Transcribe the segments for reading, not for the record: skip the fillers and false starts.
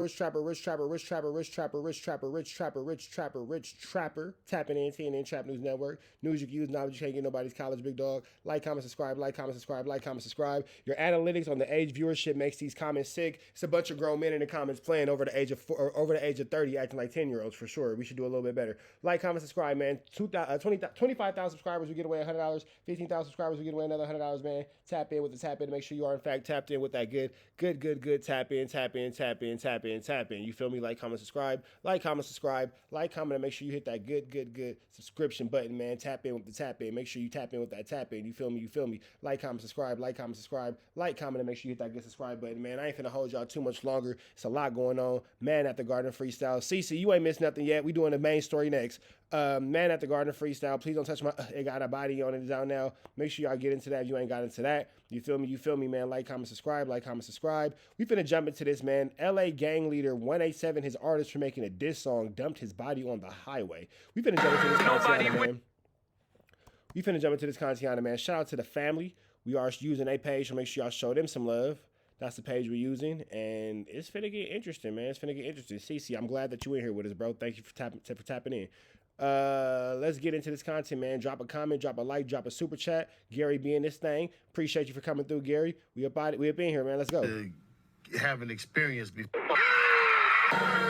Rich trapper, rich trapper, rich trapper, rich trapper, rich trapper, rich trapper, rich trapper, rich trapper. Tapping in TNN Trap News Network. News you can use, knowledge you can't get nobody's college, big dog. Like, comment, subscribe, like, comment, subscribe, like, comment, subscribe. Your analytics on the age viewership makes these comments sick. It's a bunch of grown men in the comments playing over the age of 30, acting like 10-year-olds for sure. We should do a little bit better. Like, comment, subscribe, man. 25,000 subscribers, we get away $100. 15,000 subscribers, we get away another $100, man. Tap in with the tap in to make sure you are in fact tapped in with that good tap in. You feel me? Like, comment, subscribe. Like, comment, subscribe. Like, comment, and make sure you hit that good subscription button, man. Tap in with the tap in. Make sure you tap in with that tap in. You feel me? Like, comment, subscribe. Like, comment, subscribe. Like, comment, and make sure you hit that good subscribe button, man. I ain't finna hold y'all too much longer. It's a lot going on. Man at the Garden Freestyle. Cece, you ain't missed nothing yet. We doing the main story next. Man at the Garden Freestyle. Please don't touch my. It got a body on it down now. Make sure y'all get into that if you ain't got into that. You feel me, man? Like, comment, subscribe. Like, comment, subscribe. We finna jump into this, man. LA gang leader 187, his artist for making a diss song, dumped his body on the highway. We finna jump into this content, man. We finna jump into this content, man. Shout out to the family. We are using a page, so make sure y'all show them some love. That's the page we're using, and it's finna get interesting, man. It's finna get interesting. Cece, I'm glad that you in here with us, bro. Thank you for tapping in. Let's get into this content, man. Drop a comment, drop a like, drop a super chat. Gary being this thing. Appreciate you for coming through, Gary. We up in here, man. Let's go. Have an experience before.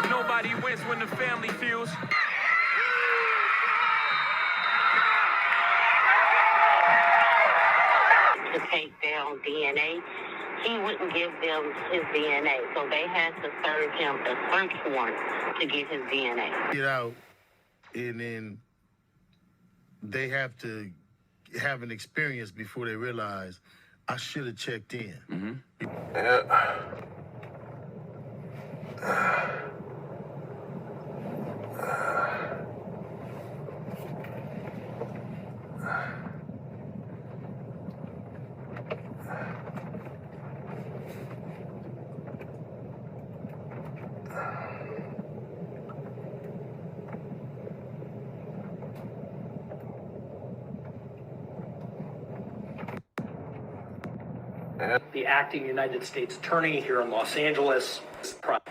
Nobody wins when the family feels. To take down DNA, he wouldn't give them his DNA, so they had to serve him a search warrant to get his DNA. Get out, and then they have to have an experience before they realize I should have checked in. Mm-hmm. Yeah. The acting United States Attorney here in Los Angeles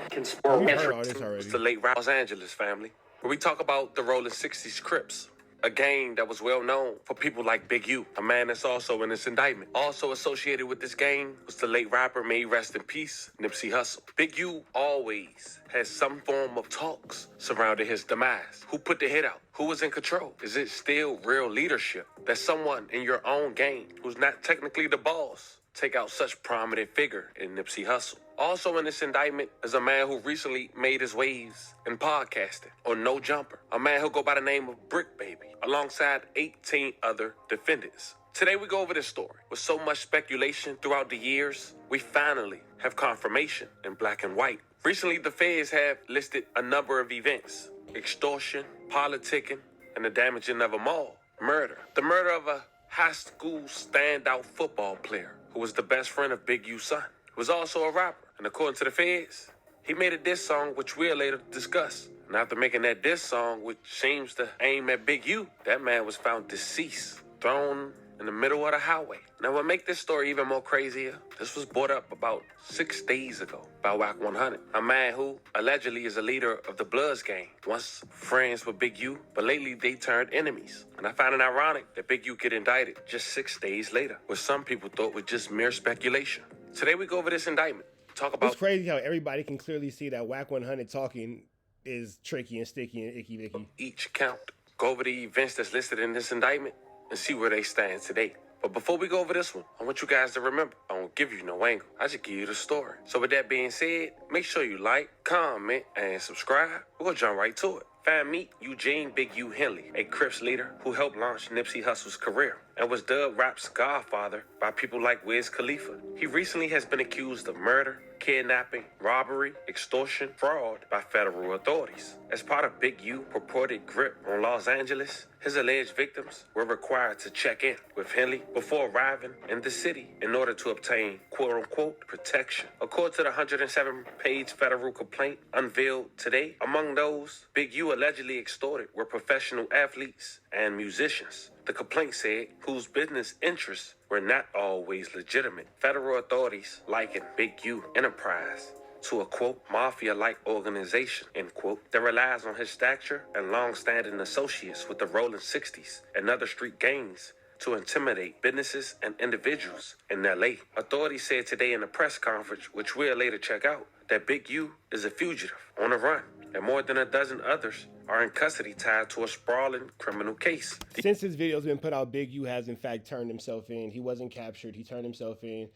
can It's the late Los Angeles family, where we talk about the rolling 60s Crips, a gang that was well known for people like Big U, a man that's also in this indictment. Also associated with this gang was the late rapper, may he rest in peace, Nipsey Hussle. Big U always has some form of talks surrounding his demise. Who put the hit out? Who was in control? Is it still real leadership that someone in your own gang, who's not technically the boss, take out such prominent figure in Nipsey Hussle? Also in this indictment is a man who recently made his waves in podcasting on No Jumper, a man who'll go by the name of Brick Baby, alongside 18 other defendants. Today we go over this story. With so much speculation throughout the years, we finally have confirmation in black and white. Recently, the feds have listed a number of events: extortion, politicking, and the damaging of them all. Murder. The murder of a high school standout football player who was the best friend of Big U's son. He was also a rapper, and according to the feds, he made a diss song, which we'll later discuss. And after making that diss song, which seems to aim at Big U, that man was found deceased, thrown in the middle of the highway. Now, what makes this story even more crazier, this was brought up about 6 days ago by WACK 100, a man who allegedly is a leader of the Bloods gang, once friends with Big U, but lately they turned enemies. And I find it ironic that Big U get indicted just 6 days later, which some people thought was just mere speculation. Today we go over this indictment. Talk about. It's crazy how everybody can clearly see that WACK 100 talking is tricky and sticky and icky vicky. Each count. Go over the events that's listed in this indictment and see where they stand today. But before we go over this one, I want you guys to remember, I won't give you no angle. I just give you the story. So with that being said, make sure you like, comment, and subscribe. We're going to jump right to it. Find me, Eugene Big U Henley, a Crips leader who helped launch Nipsey Hussle's career and was dubbed rap's godfather by people like Wiz Khalifa. He recently has been accused of murder, kidnapping, robbery, extortion, fraud by federal authorities. As part of Big U's purported grip on Los Angeles, his alleged victims were required to check in with Henley before arriving in the city in order to obtain quote-unquote protection. According to the 107-page federal complaint unveiled today, among those Big U allegedly extorted were professional athletes and musicians. The complaint said, whose business interests were not always legitimate. Federal authorities likened Big U enterprise to a, quote, mafia-like organization, end quote, that relies on his stature and long-standing associates with the Rolling 60s and other street gangs to intimidate businesses and individuals in L.A. Authorities said today in a press conference, which we'll later check out, that Big U is a fugitive on the run, and more than a dozen others are in custody tied to a sprawling criminal case. Since this video's been put out, Big U has in fact turned himself in. He wasn't captured. He turned himself in.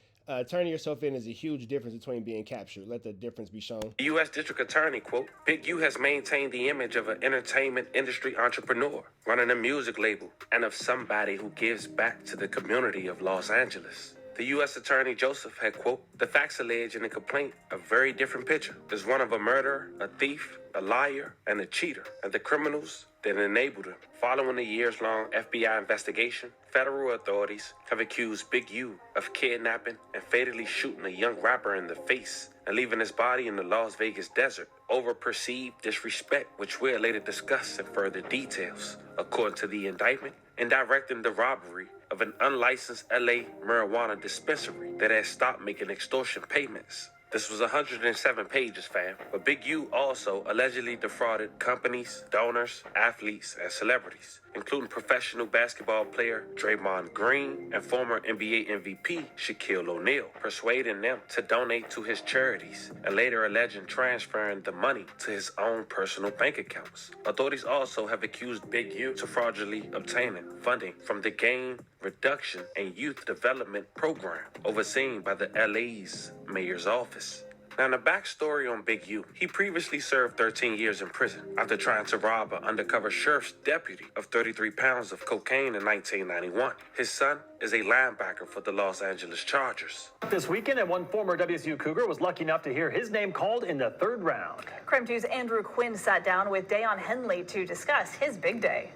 Turning yourself in is a huge difference between being captured. Let the difference be shown. The U.S. District Attorney, quote, Big U has maintained the image of an entertainment industry entrepreneur, running a music label, and of somebody who gives back to the community of Los Angeles. The U.S. Attorney Joseph had, quote, the facts alleged in the complaint a very different picture. There's one of a murderer, a thief, a liar, and a cheater, and the criminals that enabled him. Following a years-long FBI investigation, federal authorities have accused Big U of kidnapping and fatally shooting a young rapper in the face and leaving his body in the Las Vegas desert over perceived disrespect, which we'll later discuss in further details. According to the indictment, in directing the robbery of an unlicensed LA marijuana dispensary that had stopped making extortion payments. This was 107 pages, fam. But Big U also allegedly defrauded companies, donors, athletes, and celebrities, including professional basketball player Draymond Green and former NBA MVP Shaquille O'Neal, persuading them to donate to his charities and later alleging transferring the money to his own personal bank accounts. Authorities also have accused Big U to fraudulently obtaining funding from the Gang Reduction and Youth Development Program, overseen by the LA's mayor's office. Now, the backstory on Big U, he previously served 13 years in prison after trying to rob an undercover sheriff's deputy of 33 pounds of cocaine in 1991. His son is a linebacker for the Los Angeles Chargers. This weekend, and one former WSU Cougar was lucky enough to hear his name called in the third round. Crime 2's Andrew Quinn sat down with Deion Henley to discuss his big day.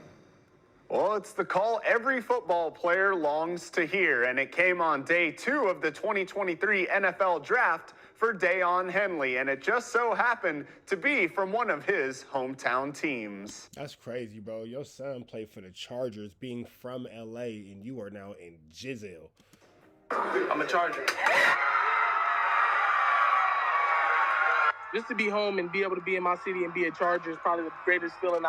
Well, it's the call every football player longs to hear, and it came on day 2 of the 2023 NFL Draft for Deion Henley, and it just so happened to be from one of his hometown teams. That's crazy, bro. Your son played for the Chargers, being from LA, and you are now in Giselle. I'm a Charger. Just to be home and be able to be in my city and be a Charger is probably the greatest feeling.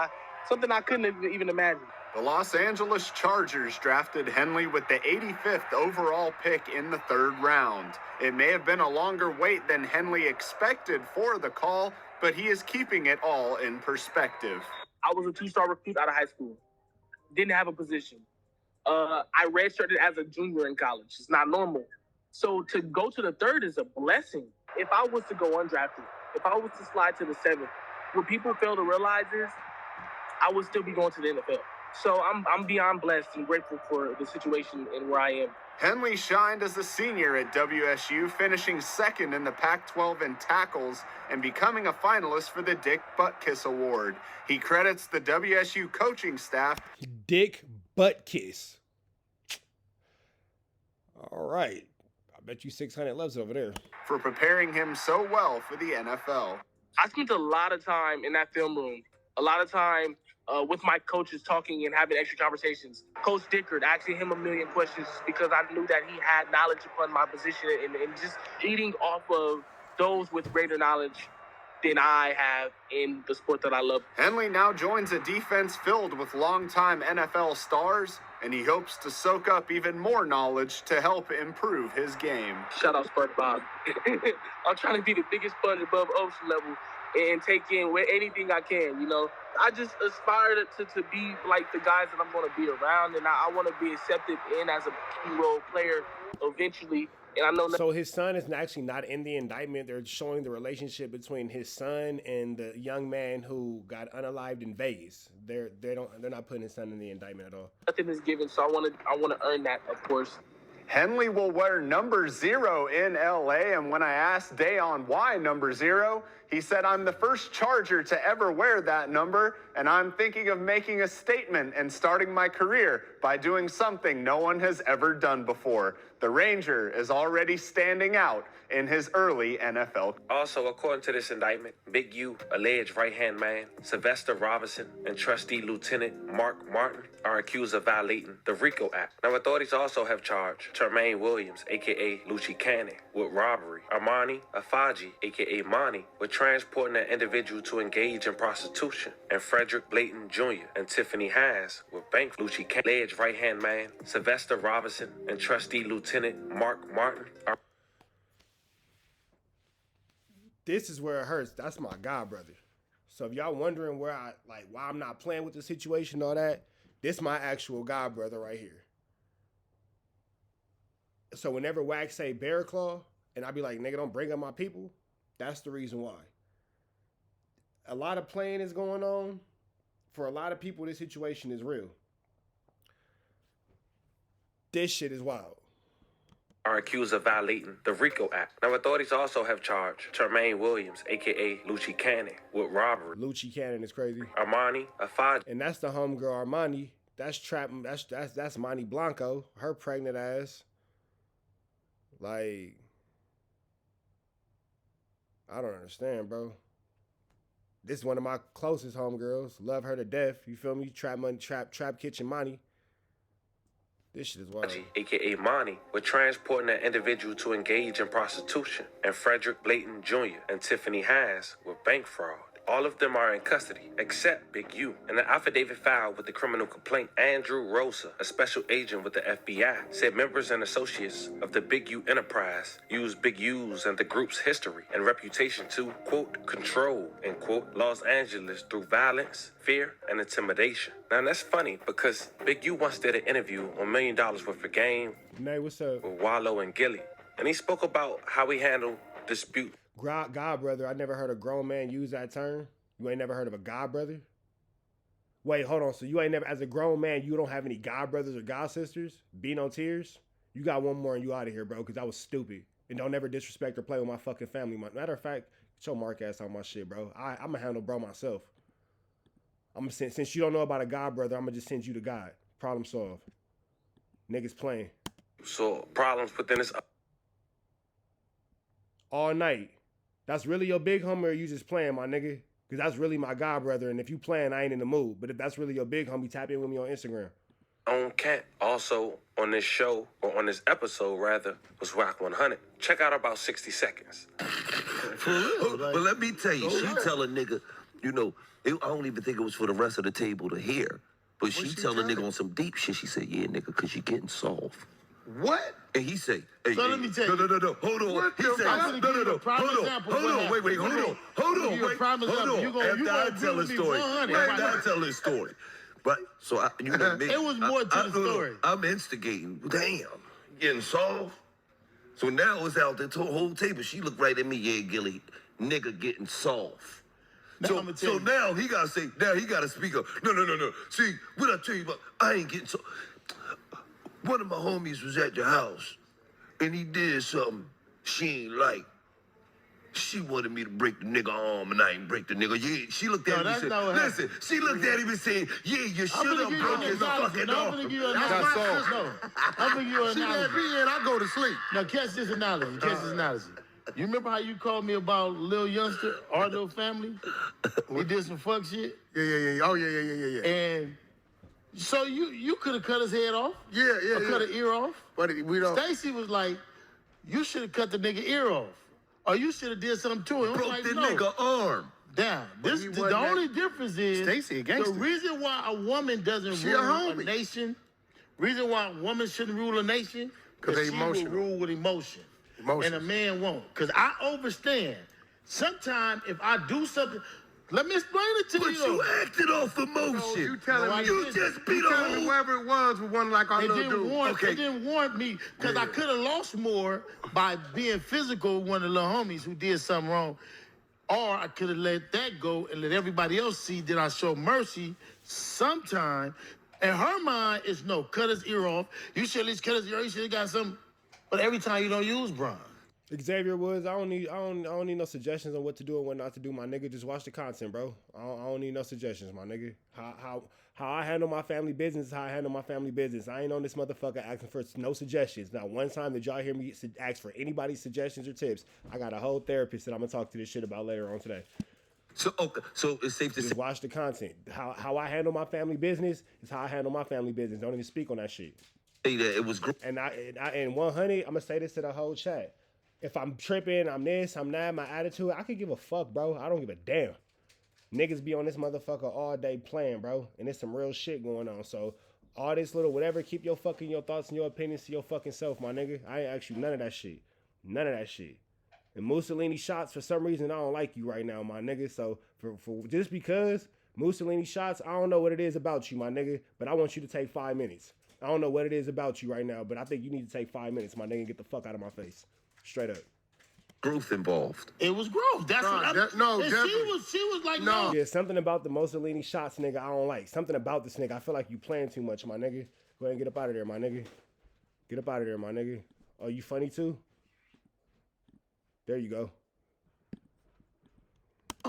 Something I couldn't even imagine. The Los Angeles Chargers drafted Henley with the 85th overall pick in the 3rd round. It may have been a longer wait than Henley expected for the call, but he is keeping it all in perspective. I was a 2-star recruit out of high school. Didn't have a position. I redshirted as a junior in college. It's not normal. So to go to the 3rd is a blessing. If I was to go undrafted, if I was to slide to the 7th, what people fail to realize is I would still be going to the NFL. So I'm beyond blessed and grateful for the situation and where I am. Henley shined as a senior at WSU, finishing 2nd in the Pac-12 in tackles and becoming a finalist for the Dick Buttkiss Award. He credits the WSU coaching staff. Dick Buttkiss. All right. I bet you 600 loves over there. For preparing him so well for the NFL. I spent a lot of time in that film room, a lot of time with my coaches talking and having extra conversations. Coach Dickard, asking him a million questions because I knew that he had knowledge upon my position and just eating off of those with greater knowledge than I have in the sport that I love. Henley now joins a defense filled with longtime NFL stars, and he hopes to soak up even more knowledge to help improve his game. Shout out SpongeBob. I'm trying to be the biggest sponge above ocean level and take in anything I can, you know. I just aspire to be like the guys that I'm going to be around, and I want to be accepted in as a key role player eventually. And I know so his son is actually not in the indictment. They're showing the relationship between his son and the young man who got unalived in Vegas. They're not putting his son in the indictment at all. Nothing is given, so I want to earn that, of course. Henley will wear number 0 in LA, and when I asked Deion why number 0, he said, "I'm the first Charger to ever wear that number, and I'm thinking of making a statement and starting my career by doing something no one has ever done before." The Ranger is already standing out in his early NFL. Also, according to this indictment, Big U, alleged right-hand man, Sylvester Robinson, and trustee Lieutenant Mark Martin are accused of violating the RICO Act. Now, authorities also have charged Tremaine Williams, a.k.a. Lucci Cannon, with robbery Armani Afaji, aka Monty, with transporting an individual to engage in prostitution, and Frederick Blayton Jr. and Tiffany Haas with bank Lucci Ledge right-hand man, Sylvester Robinson, and trustee Lieutenant Mark Martin. This is where it hurts. That's my god brother. So if y'all wondering why I'm not playing with the situation and all that, this my actual god brother right here. So whenever WACK say bear claw, and I be like, nigga, don't bring up my people, that's the reason why. A lot of playing is going on. For a lot of people, this situation is real. This shit is wild. Are accused of violating the RICO Act. Now, authorities also have charged Tremaine Williams, a.k.a. Lucci Cannon, with robbery. Lucci Cannon is crazy. Armani Afaji. And that's the homegirl Armani. That's Monty Blanco, her pregnant ass. Like, I don't understand, bro. This is one of my closest homegirls. Love her to death. You feel me? Trap kitchen money. This shit is wild. A.k.a. Monty, with transporting an individual to engage in prostitution, and Frederick Blayton Jr. and Tiffany Haas with bank fraud. All of them are in custody, except Big U. In an affidavit filed with the criminal complaint, Andrew Rosa, a special agent with the FBI, said members and associates of the Big U enterprise used Big U's and the group's history and reputation to, quote, control, end quote, Los Angeles through violence, fear, and intimidation. Now, that's funny because Big U once did an interview on $1 Million Worth of Game Nay, what's up? with Wallow and Gilly, and he spoke about how he handled dispute. God brother, I never heard a grown man use that term. You ain't never heard of a god brother? Wait, hold on. So you ain't never, as a grown man, you don't have any god brothers or god sisters? Be no tears? You got one more and you out of here, bro, because I was stupid. And don't ever disrespect or play with my fucking family. Matter of fact, get your mark ass on my shit, bro. I'm going to handle bro myself. Since you don't know about a god brother, I'm going to just send you to God. Problem solved. Niggas playing. So problems within this All night. That's really your big homie, or you just playing, my nigga? Because that's really my god brother, and if you playing, I ain't in the mood. But if that's really your big homie, tap in with me on Instagram. own cat. Also on this show, or on this episode rather, was WACK 100. Check out about 60 seconds. For real? But let me tell you, she tell a nigga, you know, I don't even think it was for the rest of the table to hear. But she tell a nigga on some deep shit. She said, yeah, nigga, because you're getting soft. What? And he say, hey, So let me tell you. no, hold on. What He the said, fuck? I'm gonna give you a prime hold example on, of what wait, hold happened. on. I'm gonna give you a prime example. You gonna Tell agree his with me story. 100. After I tell his story. But, so, you know me. It was more to the story. I'm instigating. Damn, getting soft. So now it's out there to the whole table. She looked right at me, yeah, Gilly, nigga getting soft. Now So now he gotta say, now he gotta speak up. No. See, what I tell you about, I ain't getting so. One of my homies was at the house, and he did something she ain't like. She wanted me to break the nigga arm, and I ain't break the nigga. Yeah, she looked at him and said, listen, she looked at him and said, yeah, you should have broke his fucking arm. I'm gonna give you an analogy. I'm gonna give you an She let analogy. me in, I go to sleep. Now catch this analogy. You remember how you called me about Lil Youngster, our little family? We did some fuck shit. Yeah. Oh, yeah. And so you could have cut his head off. Yeah. Or cut an ear off. But we don't. Stacy was like, you should have cut the nigga ear off. Or you should have did something to him. Broke like, the no. nigga arm. Down. The only difference is Stacy a gangster. the reason why a woman doesn't rule a nation, reason why a woman shouldn't rule a nation, because she will rule with emotion. And a man won't. Because I understand. Sometimes if I do something, let me explain it to you. But you acted off emotion. You telling me you just beat a whole... Whoever it was with one like our little dude. It didn't warrant me, because I could have lost more by being physical with one of the little homies who did something wrong. Or I could have let that go and let everybody else see that I show mercy sometime. And her mind is, no, cut his ear off. You should at least cut his ear off. You should have got something. But every time you don't use Bron. Xavier Woods, I don't need no suggestions on what to do and what not to do, my nigga. Just watch the content, bro. I don't need no suggestions, my nigga. How I handle my family business is how I handle my family business. I ain't on this motherfucker asking for no suggestions. Not one time did y'all hear me ask for anybody's suggestions or tips. I got a whole therapist that I'm gonna talk to this shit about later on today. So it's safe to just say. Watch the content. How I handle my family business is how I handle my family business. Don't even speak on that shit. That it was great. And 100, I'm gonna say this to the whole chat. if I'm tripping, I'm this, I'm that, my attitude, I could give a fuck, bro. I don't give a damn. Niggas be on this motherfucker all day playing, bro. And there's some real shit going on. So all this little whatever, keep your thoughts and your opinions to your fucking self, my nigga. I ain't ask you none of that shit. None of that shit. And Mussolini shots, for some reason, I don't like you right now, my nigga. So for just because Mussolini shots, I don't know what it is about you, my nigga. But I want you to take 5 minutes. I don't know what it is about you right now, but I think you need to take 5 minutes, my nigga, and get the fuck out of my face. Straight up. Growth involved. It was growth. That's what I, no, and she was like, no. Yeah, something about the Mussolini shots, nigga, I don't like. Something about this nigga. I feel like you playing too much, my nigga. Go ahead and get up out of there, my nigga. Get up out of there, my nigga. Oh, you funny too? There you go.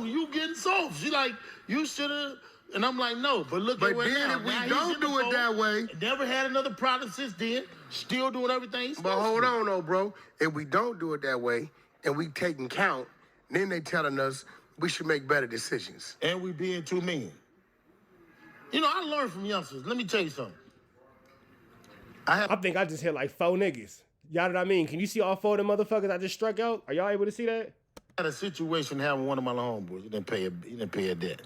You getting soft. She like, you should have. And I'm like, no. But look at where now. But then if we don't do it that way. Never had another product since then. Still doing everything. But hold on, though, bro. If we don't do it that way, and we taking count, then they telling us we should make better decisions. And we being too mean. You know, I learned from youngsters. Let me tell you something. I think I just hit like 4 niggas. Y'all know what I mean? Can you see all 4 of them motherfuckers I just struck out? Are y'all able to see that? I had a situation having one of my homeboys. He didn't pay a debt.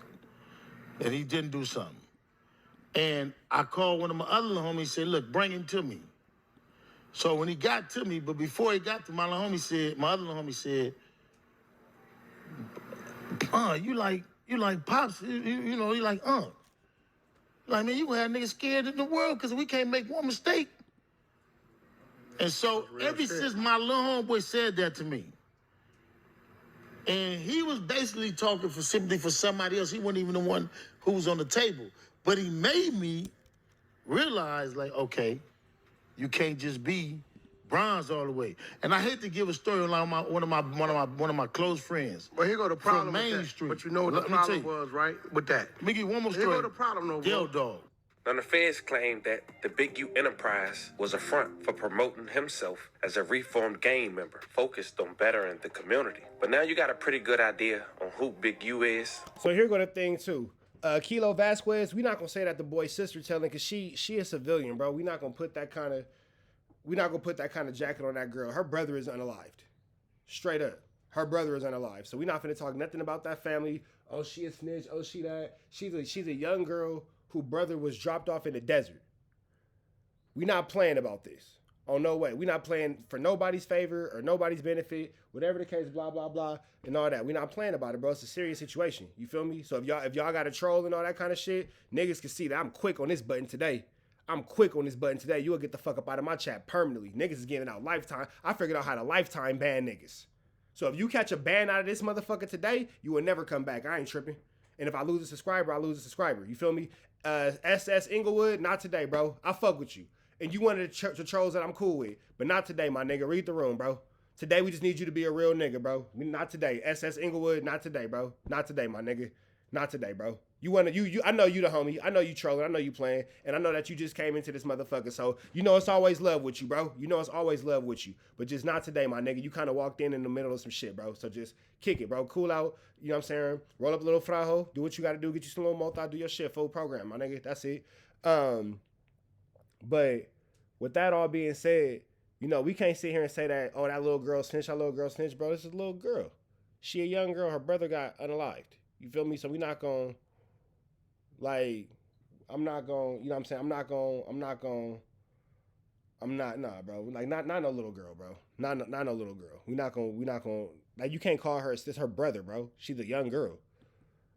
And he didn't do something. And I called one of my other homies and said, look, bring him to me. So when he got to me, but before he got to my other homie said, you like Pops, you know, you like, Like, man, you gonna have niggas scared in the world because we can't make one mistake. And so ever since my little homeboy said that to me, and he was basically talking for sympathy for somebody else. He wasn't even the one who was on the table. But he made me realize, like, okay, you can't just be bronze all the way. And I hate to give a story on like one of my close friends. But here go the problem from Main with that. Street. But you know what the problem was, right? With that. Let me give you one more story. Here go the problem, though, Del bro. Dog. Now, the feds claimed that the Big U enterprise was a front for promoting himself as a reformed gang member focused on bettering the community. But now you got a pretty good idea on who Big U is. So here go the thing too. Kilo Vasquez, we not gonna say that the boy's sister telling, cause she a civilian, bro. We not gonna put that kind of jacket on that girl. Her brother is unalived. Straight up. Her brother is unalived. So we not finna talk nothing about that family. Oh, she a snitch. Oh, she that. She's a young girl whose brother was dropped off in the desert. We not playing about this. Oh, no way. We not playing for nobody's favor or nobody's benefit, whatever the case, blah, blah, blah, and all that. We not playing about it, bro. It's a serious situation. You feel me? So if y'all got a troll and all that kind of shit, niggas can see that I'm quick on this button today. You will get the fuck up out of my chat permanently. Niggas is giving out lifetime. I figured out how to lifetime ban niggas. So if you catch a ban out of this motherfucker today, you will never come back. I ain't tripping. And if I lose a subscriber, I lose a subscriber. You feel me? SS Inglewood, not today, bro. I fuck with you. And you one of the trolls that I'm cool with. But not today, my nigga. Read the room, bro. Today, we just need you to be a real nigga, bro. Not today. SS Inglewood, not today, bro. Not today, my nigga. Not today, bro. I know you the homie. I know you trolling. I know you playing. And I know that you just came into this motherfucker. So, you know it's always love with you, bro. You know it's always love with you. But just not today, my nigga. You kind of walked in the middle of some shit, bro. So just kick it, bro. Cool out. You know what I'm saying? Roll up a little frajo. Do what you got to do. Get you some little multi. Do your shit. Full program, my nigga. That's it. But with that all being said, you know, we can't sit here and say that, oh, that little girl snitch, bro. This is a little girl. She a young girl. Her brother got unalived. You feel me? So we not going, like, I'm not, bro. Like, not no little girl, bro. Not no little girl. We not going, like, you can't call her, it's her brother, bro. She's a young girl.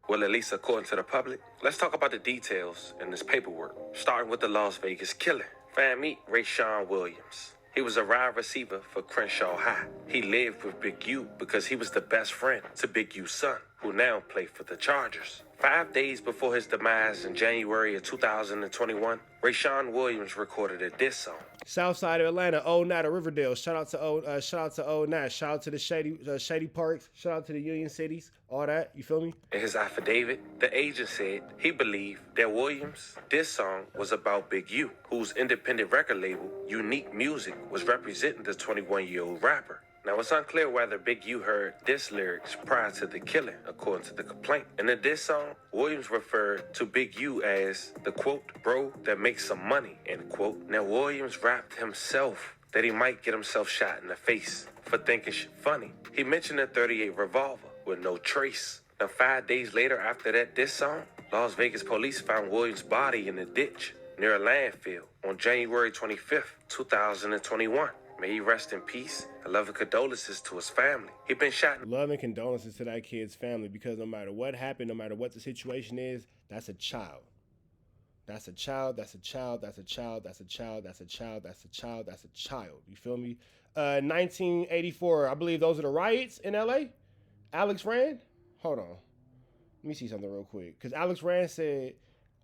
Well, at least according to the public. Let's talk about the details in this paperwork, starting with the Las Vegas killer. Fam, meet Rayshawn Williams. He was a wide receiver for Crenshaw High. He lived with Big U because he was the best friend to Big U's son, who now played for the Chargers. 5 days before his demise in January of 2021, Rayshawn Williams recorded a diss song. South side of Atlanta, Old Nat of Riverdale. Shout out to Old Nat. Shout out to the Shady Parks. Shout out to the Union Cities. All that. You feel me? In his affidavit, the agent said he believed that Williams' diss song was about Big U, whose independent record label, Unique Music, was representing the 21-year-old rapper. Now, it's unclear whether Big U heard diss lyrics prior to the killing, according to the complaint. In the diss song, Williams referred to Big U as the, quote, bro that makes some money, end quote. Now, Williams rapped himself that he might get himself shot in the face for thinking shit funny. He mentioned a .38 revolver with no trace. Now 5 days later after that diss song, Las Vegas police found Williams' body in a ditch near a landfill on January 25th, 2021. May he rest in peace and love and condolences to his family. He'd been shot. Love and condolences to that kid's family, because no matter what happened, no matter what the situation is, that's a child. That's a child, that's a child, that's a child, that's a child, that's a child, that's a child, that's a child. You feel me? 1984, I believe those are the riots in LA. Alex Rand? Hold on. Let me see something real quick. Because Alex Rand said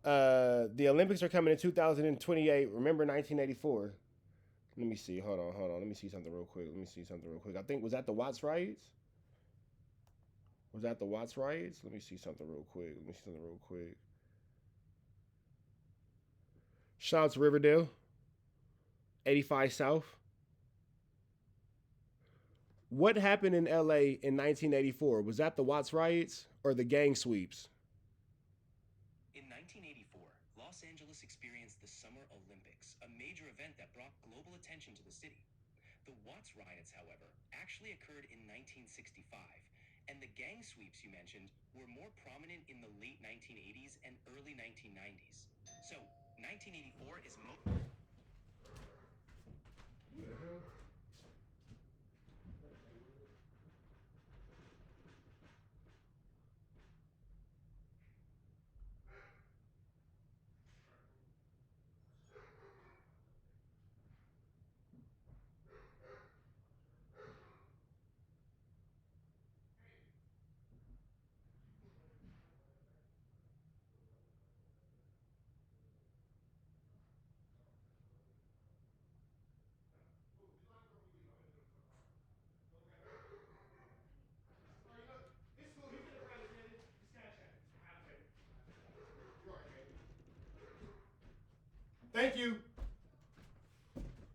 the Olympics are coming in 2028. Remember 1984. Let me see. Hold on. Let me see something real quick. I think, was that the Watts riots? Let me see something real quick. Shout out to Riverdale. 85 South. What happened in LA in 1984? Was that the Watts riots or the gang sweeps? In 1984, Los Angeles experienced the Summer Olympics, a major event that brought global attention to the city. The Watts riots, however, actually occurred in 1965, and the gang sweeps you mentioned were more prominent in the late 1980s and early 1990s. So, 1984 is Thank you.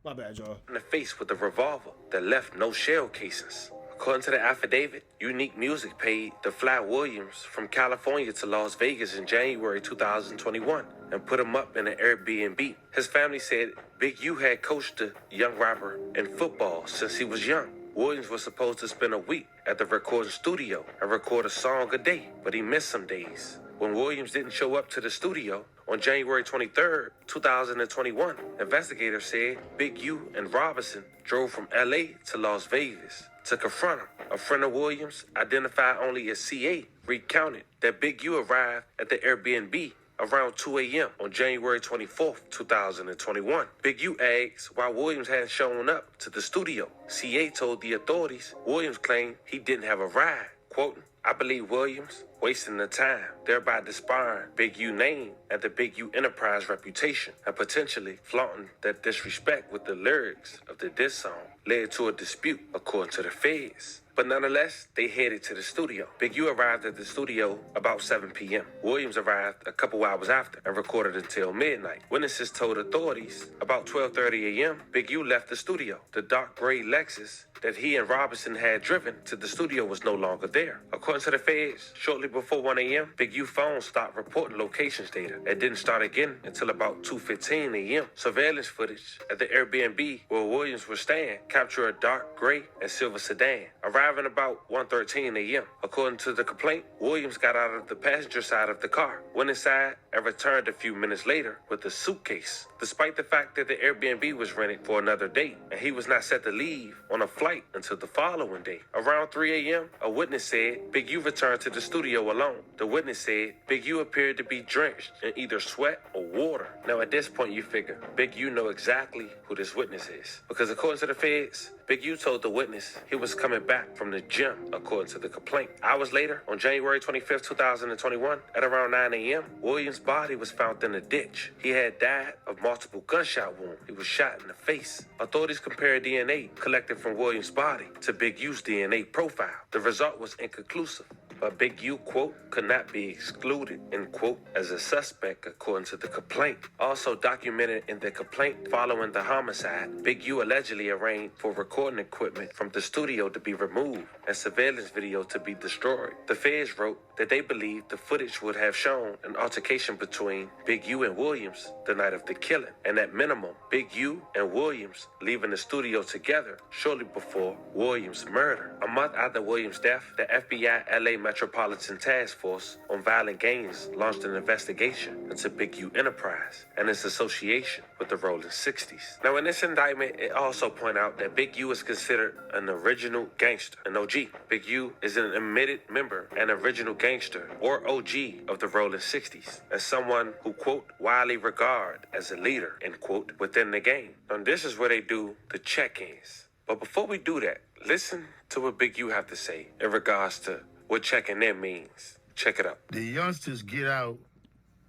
My bad, y'all. In the face with a revolver that left no shell casings. According to the affidavit, Unique Music paid the Flat Williams from California to Las Vegas in January 2021 and put him up in an Airbnb. His family said Big U had coached the young rapper in football since he was young. Williams was supposed to spend a week at the recording studio and record a song a day, but he missed some days. When Williams didn't show up to the studio on January 23rd, 2021, investigators said Big U and Robinson drove from LA to Las Vegas to confront him. A friend of Williams, identified only as CA, recounted that Big U arrived at the Airbnb around 2 a.m. on January 24th, 2021. Big U asked why Williams hadn't shown up to the studio. CA told the authorities Williams claimed he didn't have a ride. Quoting, "I believe Williams wasting the time, thereby disparring Big U name and the Big U Enterprise reputation, and potentially flaunting that disrespect with the lyrics of the diss song led to a dispute, according to the feds." But nonetheless, they headed to the studio. Big U arrived at the studio about 7 p.m. Williams arrived a couple hours after and recorded until midnight. Witnesses told authorities about 12:30 a.m., Big U left the studio. The dark gray Lexus that he and Robinson had driven to the studio was no longer there. According to the feds, shortly before 1 a.m., Big U's phone stopped reporting locations data. It didn't start again until about 2:15 a.m. Surveillance footage at the Airbnb where Williams was staying captured a dark gray and silver sedan, arriving about 1:13 a.m. According to the complaint, Williams got out of the passenger side of the car, went inside, and returned a few minutes later with a suitcase. Despite the fact that the Airbnb was rented for another date, and he was not set to leave on a flight until the following day. Around 3 a.m., a witness said Big U returned to the studio alone. The witness said Big U appeared to be drenched in either sweat or water. Now at this point you figure Big U know exactly who this witness is, because according to the feds, Big U told the witness he was coming back from the gym, according to the complaint. Hours later, on January 25th, 2021, at around 9 a.m., Williams' body was found in a ditch. He had died of multiple gunshot wounds. He was shot in the face. Authorities compared DNA collected from Williams' body to Big U's DNA profile. The result was inconclusive. but Big U, quote, could not be excluded, end quote, as a suspect according to the complaint. Also documented in the complaint following the homicide, Big U allegedly arranged for recording equipment from the studio to be removed and surveillance video to be destroyed. The feds wrote that they believed the footage would have shown an altercation between Big U and Williams the night of the killing, and at minimum, Big U and Williams leaving the studio together shortly before Williams' murder. A month after Williams' death, the FBI LA Metropolitan Task Force on Violent Gangs launched an investigation into Big U Enterprise and its association with the Rolling 60s. Now, in this indictment, it also points out that Big U is considered an original gangster, an OG. Big U is an admitted member and original gangster, or OG, of the Rolling 60s, and someone who, quote, widely regarded as a leader, end quote, within the game. And this is where they do the check-ins. But before we do that, listen to what Big U have to say in regards to what checking in means. Check it out. The youngsters get out,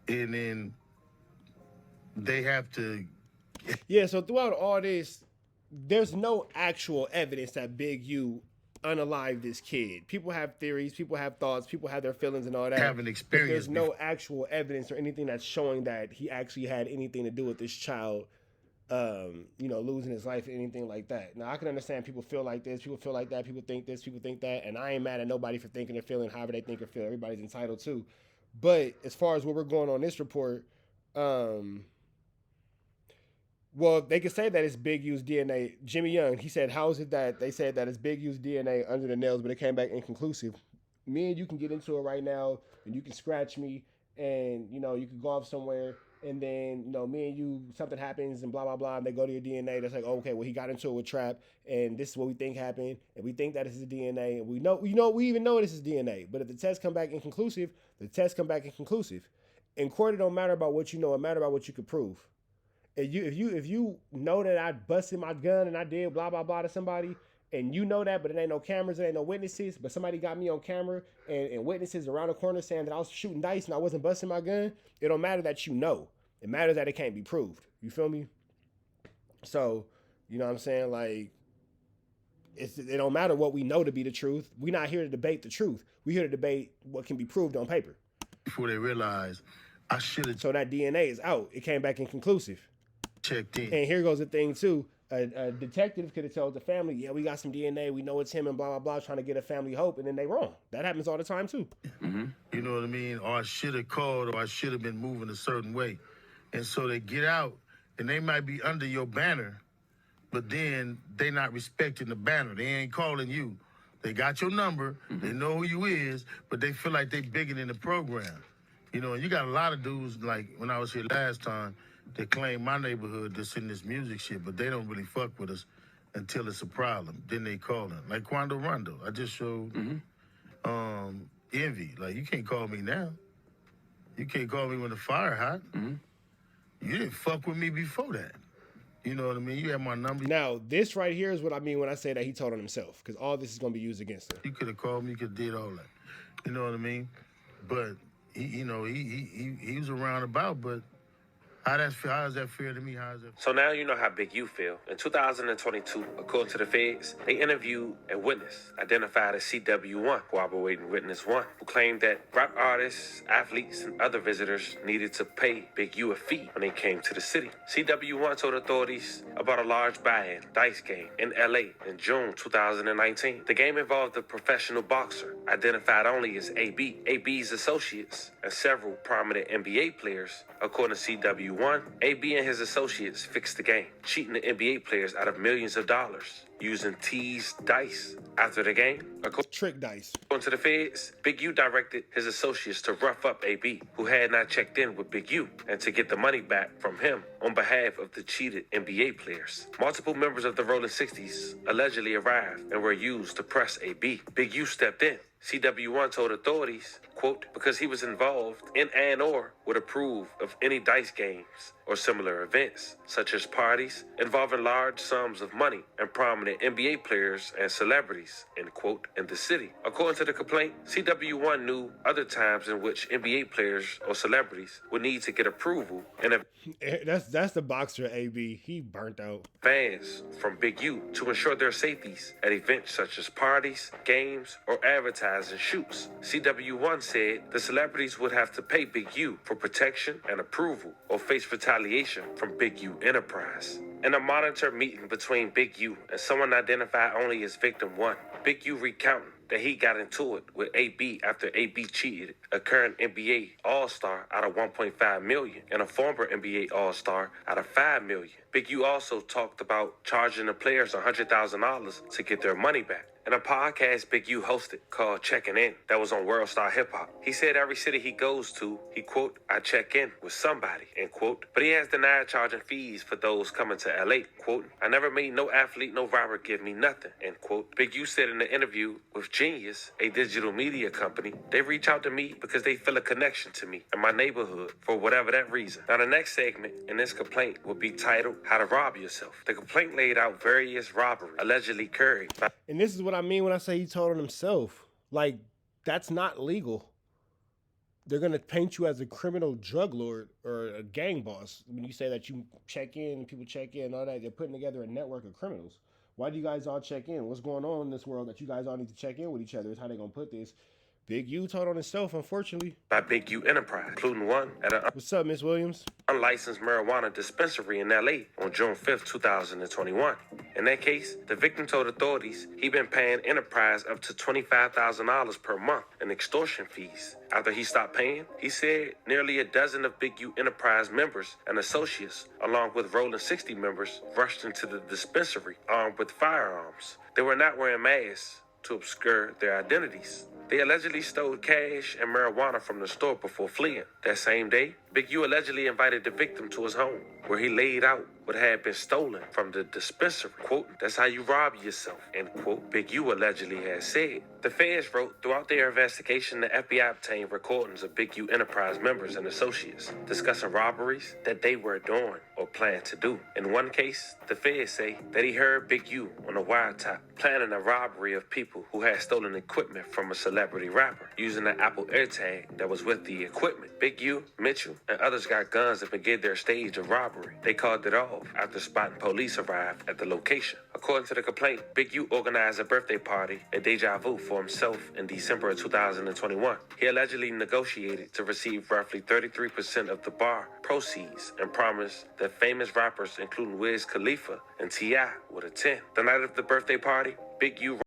and then they have to... Yeah, so throughout all this, there's no actual evidence that Big U unalived this kid. People have theories, people have thoughts, people have their feelings and all that. Have an experience. There's no actual evidence or anything that's showing that he actually had anything to do with this child, losing his life or anything like that. Now, I can understand people feel like this, people feel like that, people think this, people think that, and I ain't mad at nobody for thinking or feeling however they think or feel. Everybody's entitled to. But as far as what we're going on this report, well, they could say that it's Big U's DNA. Jimmy Young, he said, how is it that they said that it's Big U's DNA under the nails, but it came back inconclusive? Me and you can get into it right now, and you can scratch me, and, you can go off somewhere, and then, me and you, something happens, and blah, blah, blah, and they go to your DNA. That's like, oh, okay, well, he got into it with Trap, and this is what we think happened, and we think that this is DNA, and we even know this is DNA. But if the tests come back inconclusive, the tests come back inconclusive. In court, it don't matter about what you know, it matter about what you could prove. If you know that I busted my gun and I did blah, blah, blah to somebody, and you know that, but it ain't no cameras, it ain't no witnesses, but somebody got me on camera and witnesses around the corner saying that I was shooting dice and I wasn't busting my gun, it don't matter that you know. It matters that it can't be proved. You feel me? So, you know what I'm saying? Like, it don't matter what we know to be the truth. We're not here to debate the truth. We're here to debate what can be proved on paper. Before they realize I should have... So that DNA is out. It came back inconclusive. Checked in. And here goes the thing too. A detective could have told the family, yeah, we got some DNA, we know it's him and blah, blah, blah, trying to get a family hope, and then they wrong. That happens all the time too. Mm-hmm. You know what I mean? Or I should have called, or I should have been moving a certain way. And so they get out, and they might be under your banner, but then they not respecting the banner. They ain't calling you. They got your number, they know who you is, but they feel like they bigger than the program. And you got a lot of dudes, like when I was here last time, they claim my neighborhood that's in this music shit, but they don't really fuck with us until it's a problem. Then they call them. Like Quando Rondo. I just showed Envy. Like, you can't call me now. You can't call me when the fire hot. You didn't fuck with me before that. You know what I mean? You have my number. Now, this right here is what I mean when I say that he told on himself, because all this is going to be used against him. You could have called me, you could have did all that. You know what I mean? But, he was around about, but how is that fair to me? How is that? So now you know how Big U feel. In 2022, according to the feds, they interviewed a witness identified as CW1, corroborating witness 1, who claimed that rap artists, athletes, and other visitors needed to pay Big U a fee when they came to the city. CW1 told authorities about a large buy-in dice game in LA in June 2019. The game involved a professional boxer, identified only as AB, AB's associates, and several prominent NBA players. According to CW1, AB and his associates fixed the game, cheating the NBA players out of millions of dollars using teased dice. After the game, trick dice. According to the feds, Big U directed his associates to rough up AB, who had not checked in with Big U, and to get the money back from him on behalf of the cheated NBA players. Multiple members of the Rolling 60s allegedly arrived and were used to press AB. Big U stepped in. CW1 told authorities, quote, because he was involved in and/or would approve of any dice games or similar events, such as parties involving large sums of money and prominent prominent NBA players and celebrities, end quote, in the city. According to the complaint, CW1 knew other times in which NBA players or celebrities would need to get approval and That's the boxer AB. He burnt out. fans from Big U to ensure their safeties at events such as parties, games, or advertising shoots. CW1 said the celebrities would have to pay Big U for protection and approval or face retaliation from Big U Enterprise. In a monitored meeting between Big U and someone identified only as Victim 1, Big U recounting that he got into it with AB after AB cheated a current NBA All-Star out of $1.5 million and a former NBA All-Star out of $5 million. Big U also talked about charging the players $100,000 to get their money back. In a podcast Big U hosted called Checking In that was on World Star Hip Hop, he said every city he goes to, he quote, I check in with somebody, end quote. But he has denied charging fees for those coming to LA, quote, I never made no athlete, no robber give me nothing, end quote. Big U said in the interview with Genius, a digital media company, they reach out to me because they feel a connection to me and my neighborhood for whatever that reason. Now the next segment in this complaint will be titled How to Rob Yourself. The complaint laid out various robberies allegedly carried by... And this is what I mean when I say he told on himself. Like, that's not legal. They're going to paint you as a criminal drug lord or a gang boss. When you say that you check in, people check in, all that, they're putting together a network of criminals. Why do you guys all check in? What's going on in this world that you guys all need to check in with each other is how they're going to put this. Big U told on himself, unfortunately. By Big U Enterprise, including one at an What's up, Miss Williams? unlicensed marijuana dispensary in LA on June 5th, 2021. In that case, the victim told authorities he'd been paying Enterprise up to $25,000 per month in extortion fees. After he stopped paying, he said nearly a dozen of Big U Enterprise members and associates, along with Rolling 60 members, rushed into the dispensary armed with firearms. They were not wearing masks to obscure their identities. They allegedly stole cash and marijuana from the store before fleeing. That same day, Big U allegedly invited the victim to his home, where he laid out what had been stolen from the dispensary. Quote, that's how you rob yourself, end quote, Big U allegedly had said. The feds wrote throughout their investigation, the FBI obtained recordings of Big U Enterprise members and associates discussing robberies that they were doing or planned to do. In one case, the feds say that he heard Big U on a wiretap planning a robbery of people who had stolen equipment from a celebrity rapper using the Apple AirTag that was with the equipment. Big U, Mitchell, and others got guns that began their stage of robbery. They called it off after spotting police arrived at the location. According to the complaint, Big U organized a birthday party at Deja Vu for himself in December of 2021. He allegedly negotiated to receive roughly 33% of the bar proceeds and promised that famous rappers, including Wiz Khalifa and T.I., would attend. The night of the birthday party, Big U